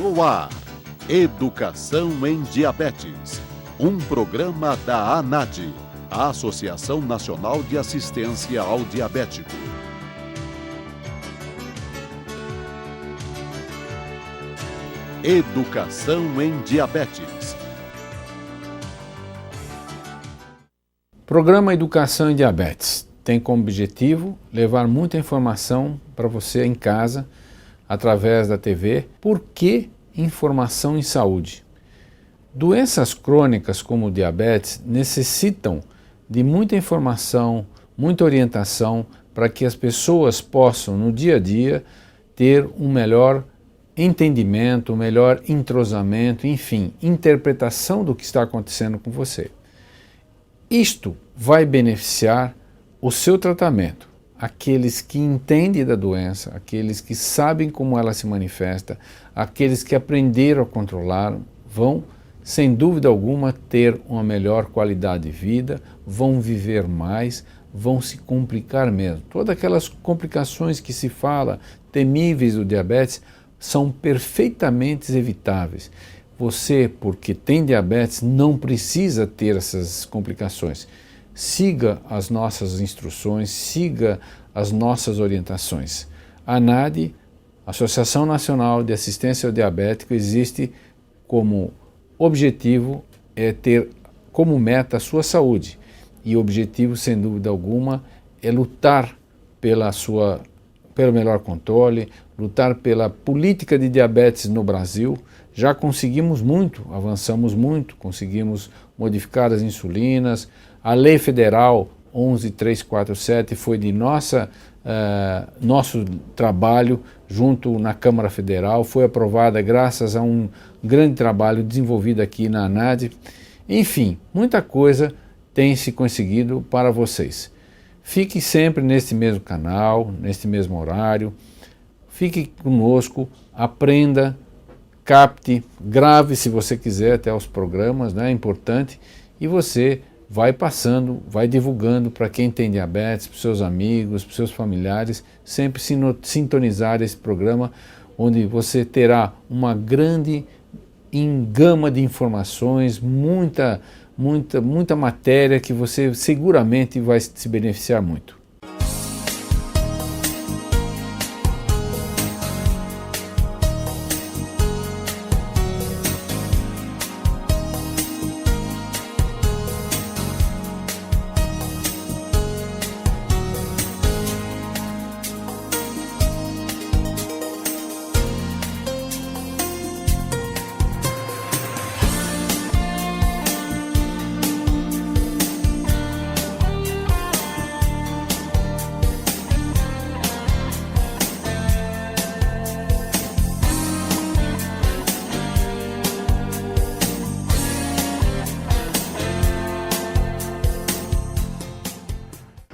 No ar, Educação em Diabetes, um programa da ANADI, a Associação Nacional de Assistência ao Diabético. Educação em Diabetes. Programa Educação em Diabetes tem como objetivo levar muita informação para você em casa, através da TV. Por que informação em saúde? Doenças crônicas como o diabetes necessitam de muita informação, muita orientação para que as pessoas possam no dia a dia ter um melhor entendimento, um melhor entrosamento, enfim, interpretação do que está acontecendo com você. Isto vai beneficiar o seu tratamento. Aqueles que entendem da doença, aqueles que sabem como ela se manifesta, aqueles que aprenderam a controlar, vão, sem dúvida alguma, ter uma melhor qualidade de vida, vão viver mais, vão se complicar mesmo. Todas aquelas complicações que se fala, temíveis do diabetes, são perfeitamente evitáveis. Você, porque tem diabetes, não precisa ter essas complicações. Siga as nossas instruções, siga as nossas orientações. A ANADI, Associação Nacional de Assistência ao Diabético, existe como objetivo ter como meta a sua saúde. E o objetivo, sem dúvida alguma, é lutar pelo melhor controle, lutar pela política de diabetes no Brasil. Já conseguimos muito, avançamos muito, conseguimos modificar as insulinas. A Lei Federal 11.347 foi de nosso trabalho junto na Câmara Federal, foi aprovada graças a um grande trabalho desenvolvido aqui na ANADI. Enfim, muita coisa tem se conseguido para vocês. Fique sempre neste mesmo canal, neste mesmo horário, fique conosco, aprenda, capte, grave se você quiser até os programas, né? É importante, e você vai passando, vai divulgando para quem tem diabetes, para os seus amigos, para os seus familiares, sempre sintonizar esse programa, onde você terá uma grande gama de informações, muita matéria que você seguramente vai se beneficiar muito.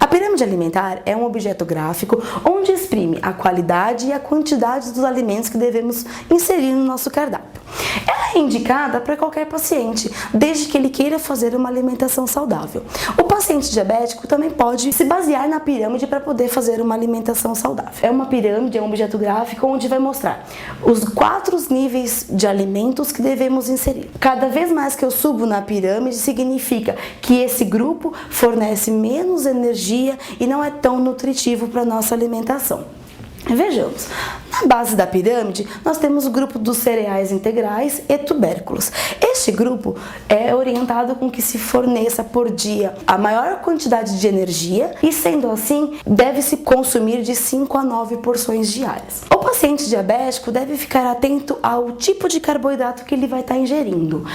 A pirâmide alimentar é um objeto gráfico onde exprime a qualidade e a quantidade dos alimentos que devemos inserir no nosso cardápio. Ela é indicada para qualquer paciente, desde que ele queira fazer uma alimentação saudável. O paciente diabético também pode se basear na pirâmide para poder fazer uma alimentação saudável. É uma pirâmide, é um objeto gráfico onde vai mostrar os 4 níveis de alimentos que devemos inserir. Cada vez mais que eu subo na pirâmide, significa que esse grupo fornece menos energia e não é tão nutritivo para a nossa alimentação. Vejamos, na base da pirâmide nós temos o grupo dos cereais integrais e tubérculos. Este grupo é orientado com que se forneça por dia a maior quantidade de energia e, sendo assim, deve-se consumir de 5 a 9 porções diárias. O paciente diabético deve ficar atento ao tipo de carboidrato que ele vai estar ingerindo.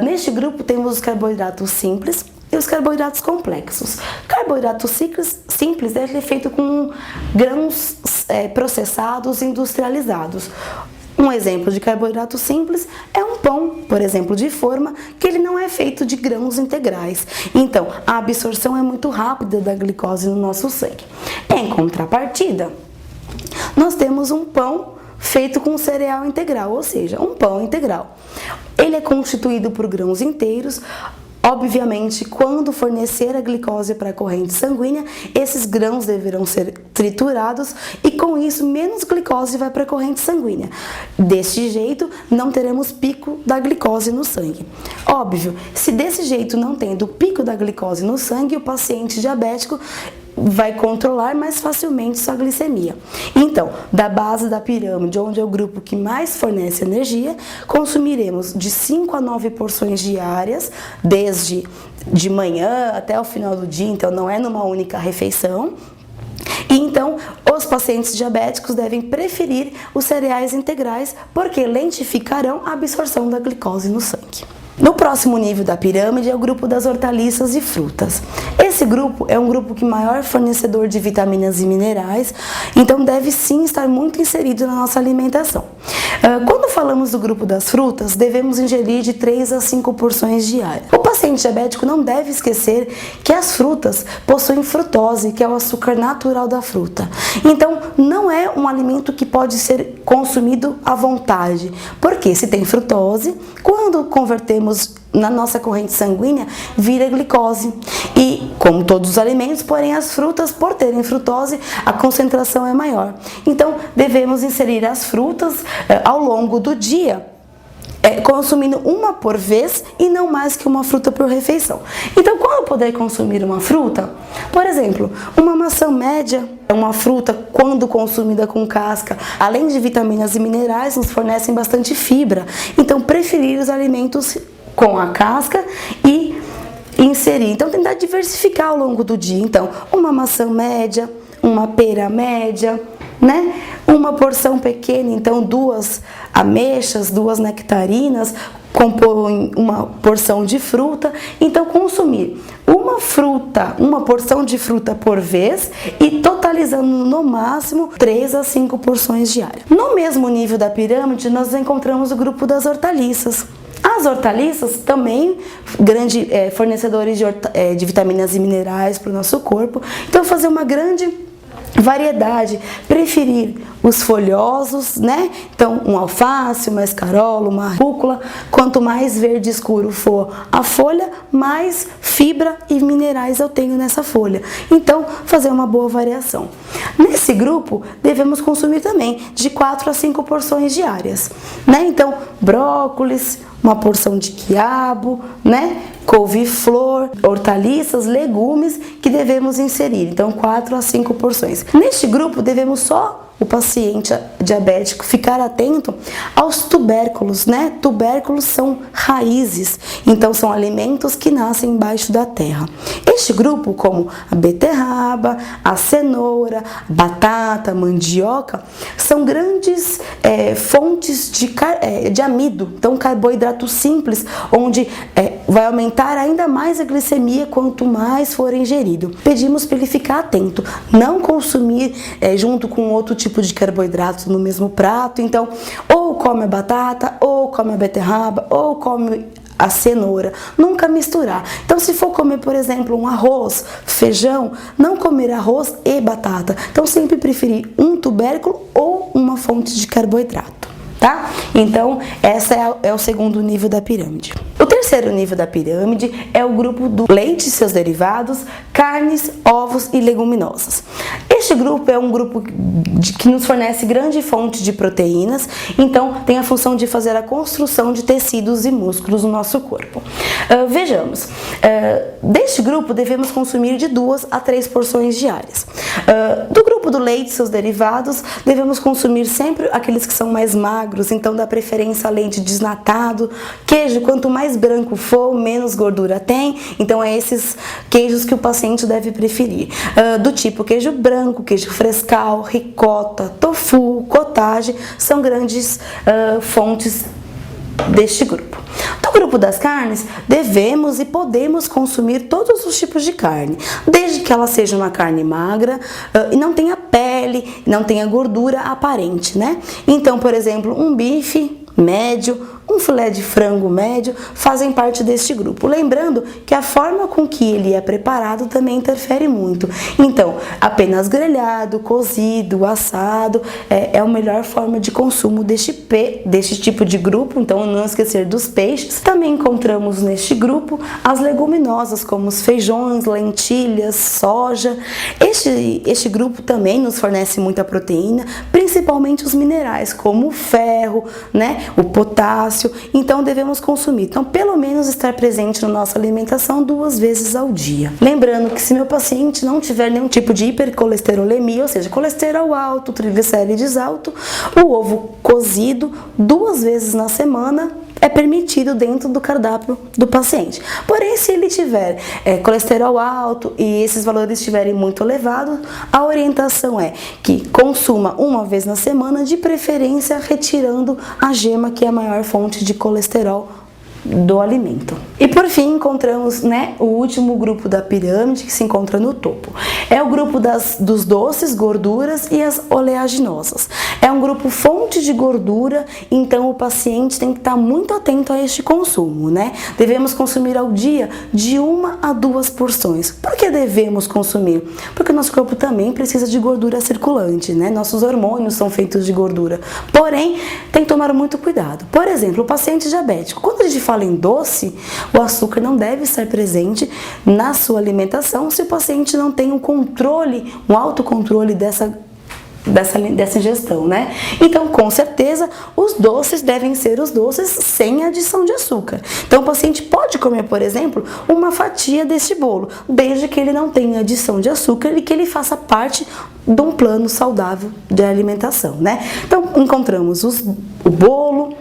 Neste grupo temos os carboidratos simples e os carboidratos complexos. Carboidrato simples é feito com grãos processados industrializados. Um exemplo de carboidrato simples é um pão, por exemplo, de forma, que ele não é feito de grãos integrais. Então, a absorção é muito rápida da glicose no nosso sangue. Em contrapartida, nós temos um pão feito com cereal integral, ou seja, um pão integral. Ele é constituído por grãos inteiros, Obviamente, quando fornecer a glicose para a corrente sanguínea, esses grãos deverão ser triturados e com isso menos glicose vai para a corrente sanguínea. Deste jeito, não teremos pico da glicose no sangue. Óbvio, se desse jeito não tendo pico da glicose no sangue, o paciente diabético vai controlar mais facilmente sua glicemia. Então, da base da pirâmide, onde é o grupo que mais fornece energia, consumiremos de 5 a 9 porções diárias, desde de manhã até o final do dia, então não é numa única refeição. E então, os pacientes diabéticos devem preferir os cereais integrais, porque lentificarão a absorção da glicose no sangue. No próximo nível da pirâmide é o grupo das hortaliças e frutas. Esse grupo é um grupo que maior fornecedor de vitaminas e minerais, então deve sim estar muito inserido na nossa alimentação. Quando falamos do grupo das frutas, devemos ingerir de 3 a 5 porções diárias. O paciente diabético não deve esquecer que as frutas possuem frutose, que é o açúcar natural da fruta. Então, não é um alimento que pode ser consumido à vontade, porque se tem frutose, quando convertemos na nossa corrente sanguínea, vira glicose. E, como todos os alimentos, porém as frutas, por terem frutose, a concentração é maior. Então, devemos inserir as frutas ao longo do dia, consumindo uma por vez e não mais que uma fruta por refeição. Então, quando poder consumir uma fruta, por exemplo, uma maçã média é uma fruta, quando consumida com casca, além de vitaminas e minerais, nos fornecem bastante fibra. Então, preferir os alimentos com a casca e inserir. Então, tentar diversificar ao longo do dia. Então, uma maçã média, uma pera média, né? Uma porção pequena, então 2 ameixas, 2 nectarinas, compõem uma porção de fruta. Então, consumir uma porção de fruta por vez e totalizando no máximo 3 a 5 porções diárias. No mesmo nível da pirâmide, nós encontramos o grupo das hortaliças. As hortaliças também, grandes fornecedores de vitaminas e minerais para o nosso corpo. Então, fazer uma grande variedade, preferir os folhosos, né? Então, um alface, uma escarola, uma rúcula. Quanto mais verde escuro for a folha, mais fibra e minerais eu tenho nessa folha. Então, fazer uma boa variação. Nesse grupo, devemos consumir também de 4 a 5 porções diárias, né? Então, brócolis, uma porção de quiabo, né? Couve-flor, hortaliças, legumes que devemos inserir. Então, 4 a 5 porções. Neste grupo, devemos só o paciente diabético ficar atento aos tubérculos, né? Tubérculos são raízes, então são alimentos que nascem embaixo da terra. Este grupo, como a beterraba, a cenoura, batata, mandioca, são grandes fontes de amido, então carboidrato simples, onde vai aumentar ainda mais a glicemia quanto mais for ingerido. Pedimos para ele ficar atento, não consumir junto com outro tipo de carboidrato no mesmo prato. Então, ou come a batata, ou come a beterraba, ou come a cenoura, nunca misturar. Então, se for comer, por exemplo, um arroz, feijão, não comer arroz e batata. Então, sempre preferir um tubérculo ou uma fonte de carboidrato, tá? Então, essa é o segundo nível da pirâmide. O terceiro nível da pirâmide é o grupo do leite e seus derivados, carnes, ovos e leguminosas. Este grupo é um grupo que nos fornece grande fonte de proteínas, então tem a função de fazer a construção de tecidos e músculos no nosso corpo. Vejamos, deste grupo devemos consumir de 2 a 3 porções diárias. Do grupo do leite e seus derivados, devemos consumir sempre aqueles que são mais magros, então dá preferência a leite desnatado, queijo, quanto mais branco for, menos gordura tem, então é esses queijos que o paciente deve preferir. Do tipo queijo branco, queijo frescal, ricota, tofu, cottage, são grandes fontes deste grupo. Do grupo das carnes, devemos e podemos consumir todos os tipos de carne, desde que ela seja uma carne magra e não tenha pele, não tenha gordura aparente, né? Então, por exemplo, um bife médio, um filé de frango médio fazem parte deste grupo. Lembrando que a forma com que ele é preparado também interfere muito. Então, apenas grelhado, cozido, assado é a melhor forma de consumo deste tipo de grupo. Então, não esquecer dos peixes. Também encontramos neste grupo as leguminosas, como os feijões, lentilhas, soja. Este grupo também nos fornece muita proteína, principalmente os minerais, como o ferro, né, o potássio. Então devemos consumir, então pelo menos estar presente na nossa alimentação 2 vezes ao dia. Lembrando que se meu paciente não tiver nenhum tipo de hipercolesterolemia, ou seja, colesterol alto, triglicérides alto, o ovo cozido 2 vezes na semana é permitido dentro do cardápio do paciente. Porém, se ele tiver colesterol alto e esses valores estiverem muito elevados, a orientação é que consuma 1 vez na semana, de preferência retirando a gema, que é a maior fonte de colesterol do alimento. E por fim encontramos, o último grupo da pirâmide, que se encontra no topo. É o grupo dos doces, gorduras e as oleaginosas. É um grupo fonte de gordura, então o paciente tem que estar muito atento a este consumo, Devemos consumir ao dia de 1 a 2 porções. Por que devemos consumir? Porque o nosso corpo também precisa de gordura circulante, Nossos hormônios são feitos de gordura. Porém, tem que tomar muito cuidado. Por exemplo, o paciente diabético, quando a gente fala em doce, o açúcar não deve estar presente na sua alimentação se o paciente não tem um autocontrole dessa ingestão, Então, com certeza, os doces devem ser os doces sem adição de açúcar. Então, o paciente pode comer, por exemplo, uma fatia deste bolo, desde que ele não tenha adição de açúcar e que ele faça parte de um plano saudável de alimentação, Então, encontramos o bolo,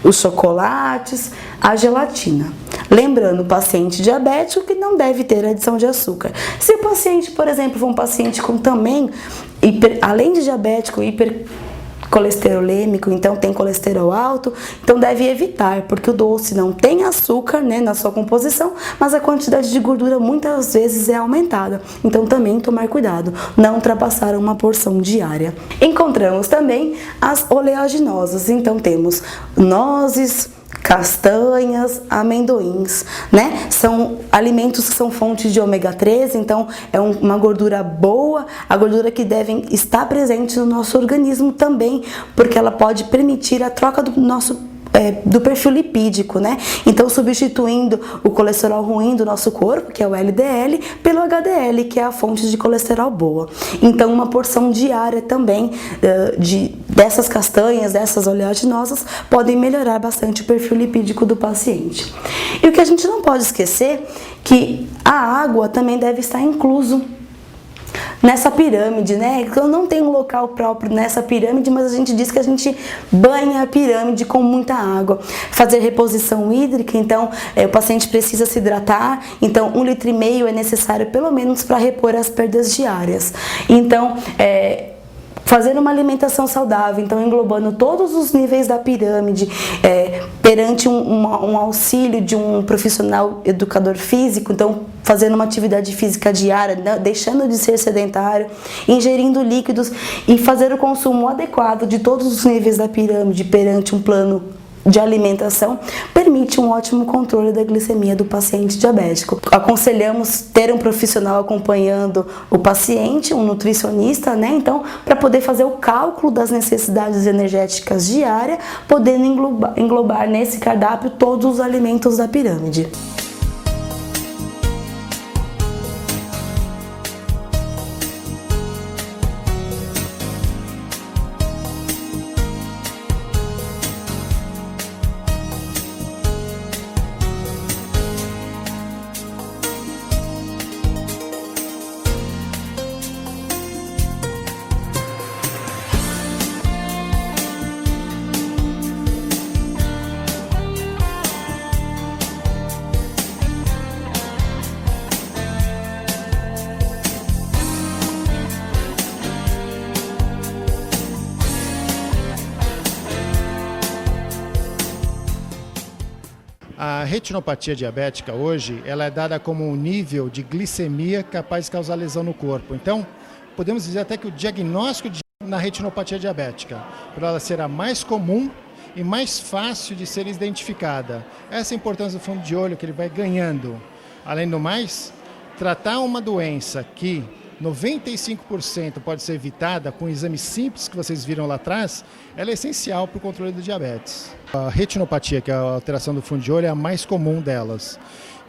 os chocolates, a gelatina. Lembrando o paciente diabético que não deve ter adição de açúcar. Se o paciente, por exemplo, for um paciente com também, além de diabético, hipercolesterolêmico, então tem colesterol alto, então deve evitar, porque o doce não tem açúcar, na sua composição, mas a quantidade de gordura muitas vezes é aumentada. Então também tomar cuidado, não ultrapassar 1 porção diária. Encontramos também as oleaginosas, então temos nozes, castanhas, amendoins, São alimentos que são fontes de ômega 3, então é uma gordura boa, a gordura que deve estar presente no nosso organismo também, porque ela pode permitir a troca do perfil lipídico, Então, substituindo o colesterol ruim do nosso corpo, que é o LDL, pelo HDL, que é a fonte de colesterol boa. Então, uma porção diária também dessas castanhas, dessas oleaginosas, podem melhorar bastante o perfil lipídico do paciente. E o que a gente não pode esquecer, que a água também deve estar incluso nessa pirâmide, Eu não tenho um local próprio nessa pirâmide, mas a gente diz que a gente banha a pirâmide com muita água. Fazer reposição hídrica, então o paciente precisa se hidratar, então 1,5 litro é necessário pelo menos para repor as perdas diárias. Então, fazer uma alimentação saudável, então englobando todos os níveis da pirâmide, perante um auxílio de um profissional educador físico, então fazendo uma atividade física diária, deixando de ser sedentário, ingerindo líquidos e fazer o consumo adequado de todos os níveis da pirâmide perante um plano de alimentação, permite um ótimo controle da glicemia do paciente diabético. Aconselhamos ter um profissional acompanhando o paciente, um nutricionista, Então, para poder fazer o cálculo das necessidades energéticas diárias, podendo englobar nesse cardápio todos os alimentos da pirâmide. A retinopatia diabética hoje, ela é dada como um nível de glicemia capaz de causar lesão no corpo. Então, podemos dizer até que o diagnóstico na retinopatia diabética, por ela ser a mais comum e mais fácil de ser identificada. Essa é a importância do fundo de olho que ele vai ganhando. Além do mais, tratar uma doença que 95% pode ser evitada com exames simples que vocês viram lá atrás, ela é essencial para o controle do diabetes. A retinopatia, que é a alteração do fundo de olho, é a mais comum delas.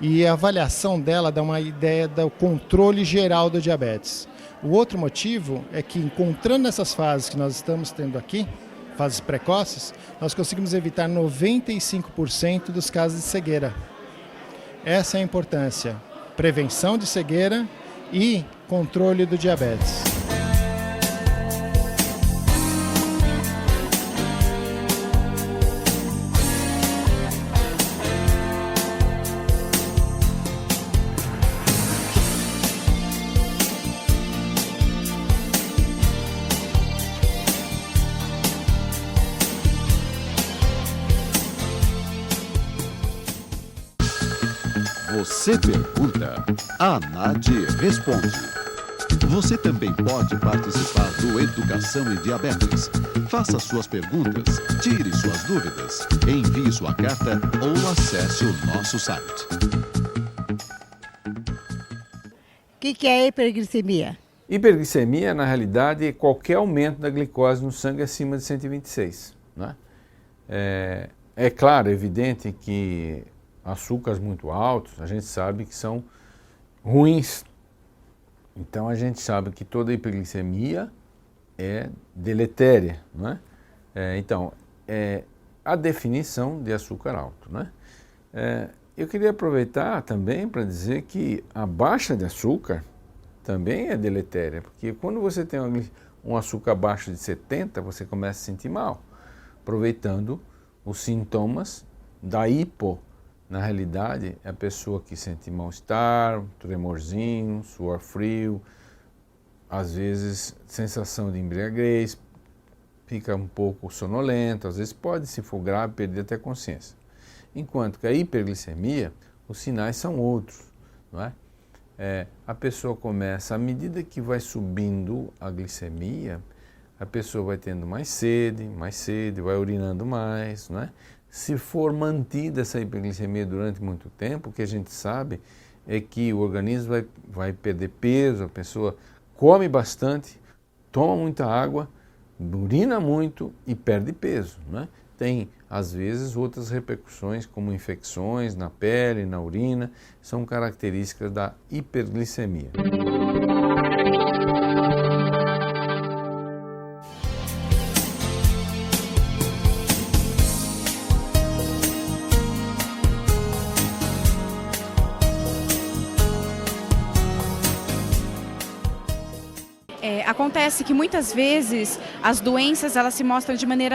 E a avaliação dela dá uma ideia do controle geral do diabetes. O outro motivo é que, encontrando essas fases que nós estamos tendo aqui, fases precoces, nós conseguimos evitar 95% dos casos de cegueira. Essa é a importância. Prevenção de cegueira e controle do diabetes. Você pergunta, a ANAD responde. Você também pode participar do Educação em Diabetes. Faça suas perguntas, tire suas dúvidas, envie sua carta ou acesse o nosso site. O que é hiperglicemia? Hiperglicemia, na realidade, é qualquer aumento da glicose no sangue acima de 126. Né? É claro, é evidente que açúcares muito altos, a gente sabe que são ruins. Então a gente sabe que toda hiperglicemia é deletéria, não é? Então, a definição de açúcar alto, né? Eu queria aproveitar também para dizer que a baixa de açúcar também é deletéria, porque quando você tem um açúcar abaixo de 70, você começa a sentir mal, aproveitando os sintomas da hipo. Na realidade, é a pessoa que sente mal-estar, tremorzinho, suor frio, às vezes sensação de embriaguez, fica um pouco sonolento, às vezes pode se for grave, perder até a consciência. Enquanto que a hiperglicemia, os sinais são outros, não é? A pessoa começa, à medida que vai subindo a glicemia, a pessoa vai tendo mais sede, vai urinando mais, não é? Se for mantida essa hiperglicemia durante muito tempo, o que a gente sabe é que o organismo vai perder peso, a pessoa come bastante, toma muita água, urina muito e perde peso, né? Tem, às vezes, outras repercussões, como infecções na pele, na urina, são características da hiperglicemia. Acontece que muitas vezes as doenças elas se mostram de maneira